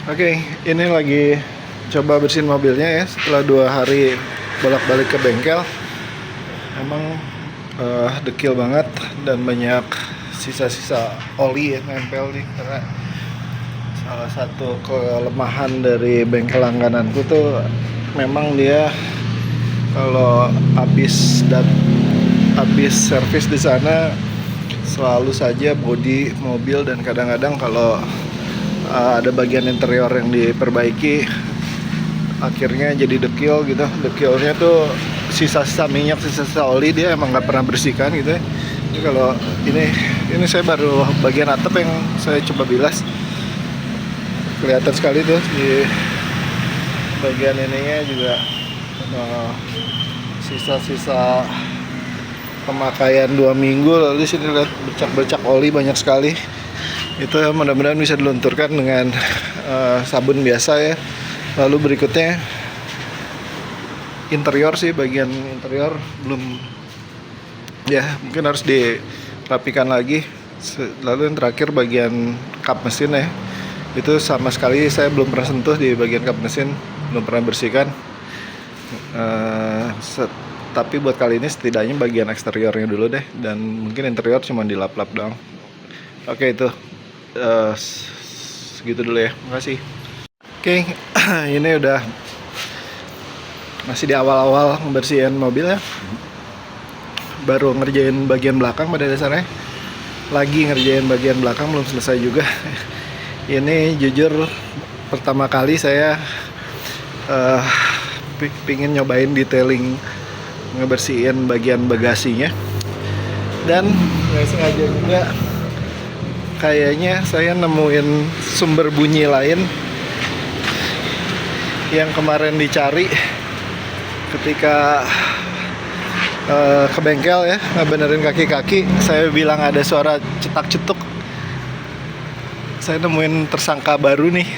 Oke, ini lagi coba bersihin mobilnya ya setelah 2 hari bolak-balik ke bengkel. Emang dekil banget dan banyak sisa-sisa oli yang nempel nih, karena salah satu kelemahan dari bengkel langgananku tuh memang dia kalau habis servis di sana selalu saja bodi mobil, dan kadang-kadang kalau ada bagian interior yang diperbaiki akhirnya jadi dekil gitu. Dekilnya tuh sisa-sisa minyak, sisa-sisa oli, dia emang nggak pernah bersihkan gitu ya. Ini kalau ini saya baru bagian atap yang saya coba bilas, kelihatan sekali tuh di bagian ininya juga sisa-sisa pemakaian 2 minggu. Lalu di sini lihat bercak-bercak oli banyak sekali. Itu mudah-mudahan bisa dilunturkan dengan sabun biasa ya. Lalu berikutnya interior sih, bagian interior belum ya, mungkin harus dirapikan lagi. Lalu yang terakhir bagian kap mesin ya, itu sama sekali saya belum pernah sentuh di bagian kap mesin, belum pernah bersihkan. Tapi buat kali ini setidaknya bagian eksteriornya dulu deh, dan mungkin interior cuma dilap-lap doang. Oke, itu segitu dulu ya, makasih. Oke, ini udah masih di awal-awal membersihin mobil ya. Baru ngerjain bagian belakang pada dasarnya. Lagi ngerjain bagian belakang, belum selesai juga. Ini jujur pertama kali saya pingin nyobain detailing ngebersihin bagian bagasinya. Dan nggak sengaja juga kayaknya saya nemuin sumber bunyi lain yang kemarin dicari ketika ke bengkel ya, ngebenerin kaki-kaki. Saya bilang ada suara cetak-cetuk. Saya nemuin tersangka baru nih.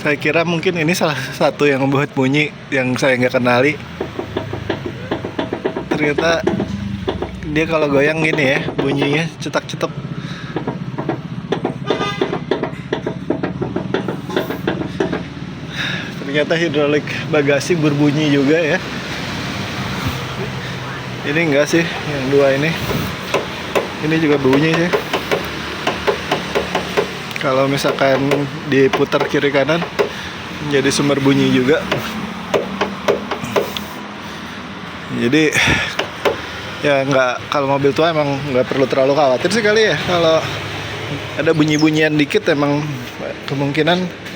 Saya kira mungkin ini salah satu yang membuat bunyi yang saya nggak kenali. Ternyata dia kalau goyang gini ya, bunyinya cetak-cetuk. Ternyata hidrolik bagasi berbunyi juga ya. Ini enggak sih, yang dua ini juga bunyi sih. Kalau misalkan diputar kiri kanan menjadi sumber bunyi juga. Jadi ya nggak, kalau mobil tua emang nggak perlu terlalu khawatir sih kali ya. Kalau ada bunyi-bunyian dikit emang kemungkinan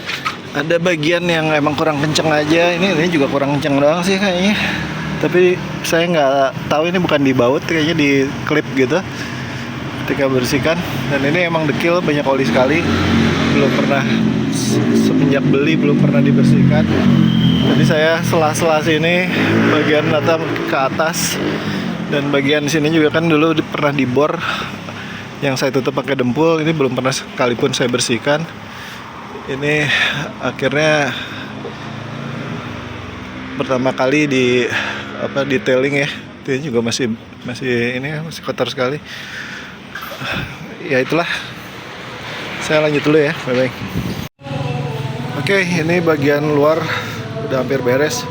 ada bagian yang emang kurang kenceng aja. Ini juga kurang kenceng doang sih kayaknya. Tapi saya nggak tahu, ini bukan di baut, kayaknya di klip gitu ketika bersihkan. Dan ini emang dekil, banyak oli sekali. Belum pernah, semenjak beli belum pernah dibersihkan. Jadi saya sela-sela sini, bagian atap ke atas, dan bagian sini juga kan dulu pernah dibor yang saya tutup pakai dempul. Ini belum pernah sekalipun saya bersihkan. Ini akhirnya pertama kali detailing ya. Itu juga masih kotor sekali. Ya itulah. Saya lanjut dulu ya. Bye bye. Oke, ini bagian luar udah hampir beres.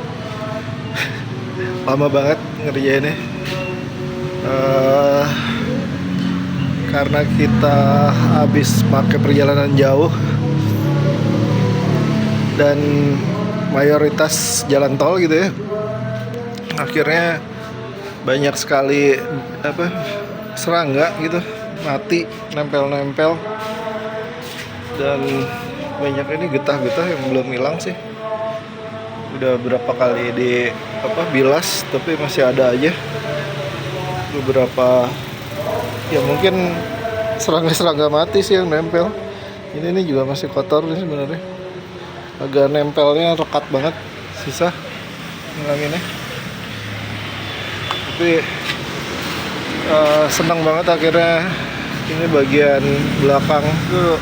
Lama banget ngerjainnya. Karena kita habis pakai perjalanan jauh dan mayoritas jalan tol gitu ya, akhirnya banyak sekali serangga gitu mati nempel-nempel, dan banyak ini getah-getah yang belum hilang sih. Udah berapa kali bilas tapi masih ada aja beberapa. Ya mungkin serangga mati sih yang nempel. Ini juga masih kotor nih sebenarnya. Agak nempelnya rekat banget, susah ngilanginnya. Tapi senang banget akhirnya ini bagian belakang tuh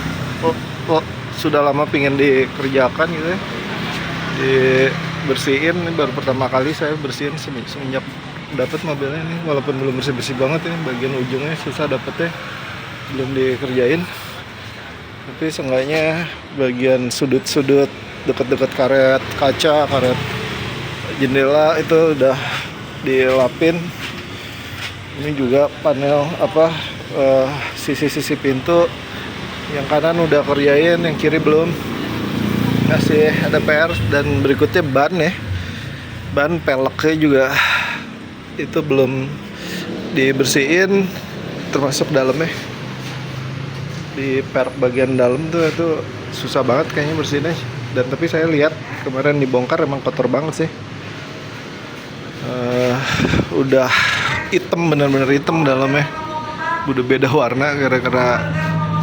sudah lama pingin dikerjakan gitu ya, dibersihin. Ini baru pertama kali saya bersihin semenjak dapat mobilnya ini, walaupun belum bersih-bersih banget. Ini bagian ujungnya susah dapetnya, belum dikerjain. tapi seenggaknya bagian sudut-sudut dekat-dekat karet kaca, karet jendela itu udah dilapin. Ini juga panel sisi-sisi pintu yang kanan udah kerjain, yang kiri belum, masih ada PR. Dan berikutnya ban ya, ban peleknya juga itu belum dibersihin, termasuk dalamnya. Di per bagian dalam tuh itu susah banget kayaknya bersihinnya. Dan tapi saya lihat kemarin dibongkar emang kotor banget sih. Udah hitam, bener-bener hitam dalamnya, udah beda warna gara-gara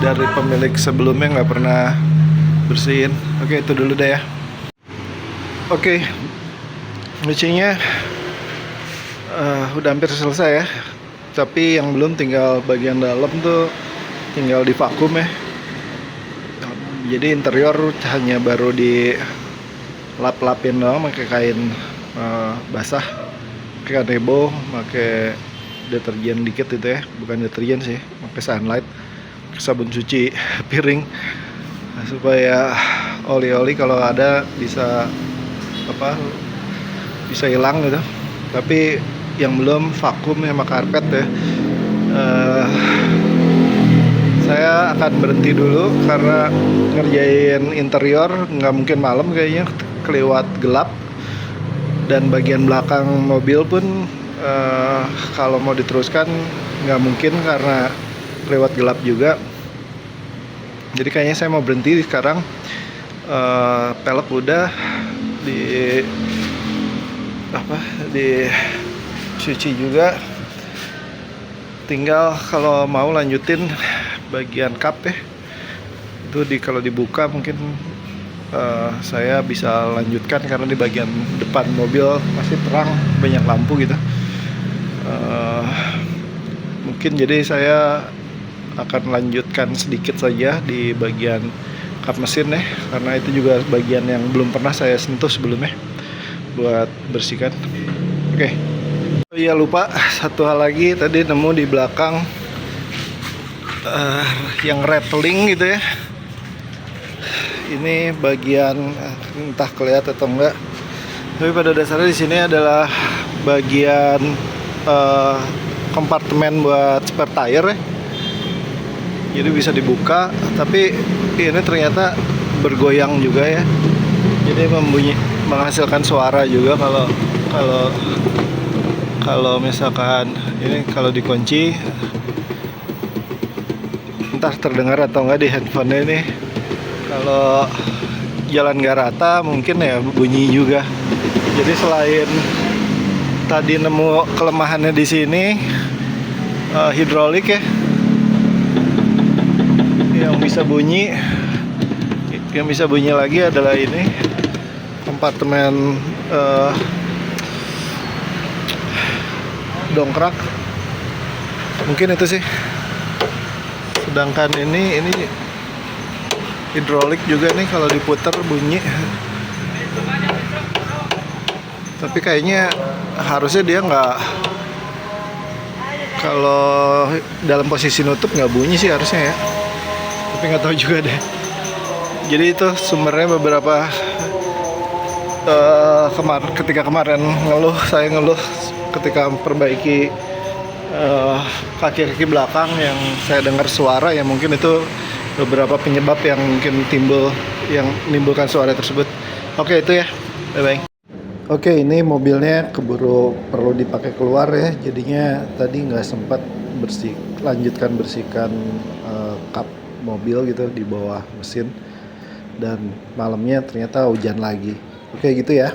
dari pemilik sebelumnya nggak pernah bersihin. Oke, itu dulu deh ya. Oke, nyucinya udah hampir selesai ya, tapi yang belum tinggal bagian dalam tuh tinggal di vakum ya. Jadi interior hanya baru di lap-lapin doang pakai kain basah, pakai kanebo, pakai deterjen dikit itu ya, bukan deterjen sih, pakai sunlight, pakai sabun cuci piring supaya oli-oli kalau ada bisa bisa hilang gitu. Tapi yang belum vakum sama karpet ya. Saya akan berhenti dulu karena ngerjain interior nggak mungkin malam kayaknya, kelewat gelap. Dan bagian belakang mobil pun kalau mau diteruskan nggak mungkin karena kelewat gelap juga. Jadi kayaknya saya mau berhenti sekarang. Pelek udah dicuci juga. Tinggal kalau mau lanjutin bagian kap ya, itu kalau dibuka mungkin saya bisa lanjutkan karena di bagian depan mobil masih terang, banyak lampu gitu. Mungkin jadi saya akan lanjutkan sedikit saja di bagian kap mesin ya, karena itu juga bagian yang belum pernah saya sentuh sebelumnya buat bersihkan. Oke. Oh iya, lupa satu hal lagi, tadi nemu di belakang yang rattling gitu ya. Ini bagian entah kelihatan atau enggak, tapi pada dasarnya di sini adalah bagian kompartemen buat spare tire ya. Jadi bisa dibuka, tapi ini ternyata bergoyang juga ya. Jadi menghasilkan suara juga kalau misalkan ini kalau dikunci, entah terdengar atau enggak di handphone ini. Kalau jalan nggak rata mungkin ya bunyi juga. Jadi selain tadi nemu kelemahannya di sini, hidrolik ya, yang bisa bunyi lagi adalah ini kompartemen dongkrak. Mungkin itu sih. Sedangkan ini hidrolik juga nih, kalau diputar bunyi. Tapi kayaknya harusnya dia nggak, kalau dalam posisi nutup nggak bunyi sih harusnya ya. Tapi nggak tahu juga deh. Jadi itu sumbernya beberapa ketika kemarin saya ngeluh ketika memperbaiki kaki-kaki belakang yang saya dengar suara, ya mungkin itu beberapa penyebab yang mungkin yang menimbulkan suara tersebut. Oke, itu ya, bye bye. Oke, ini mobilnya keburu perlu dipakai keluar ya, jadinya tadi nggak sempat lanjutkan bersihkan kap mobil gitu di bawah mesin, dan malamnya ternyata hujan lagi. Oke, gitu ya.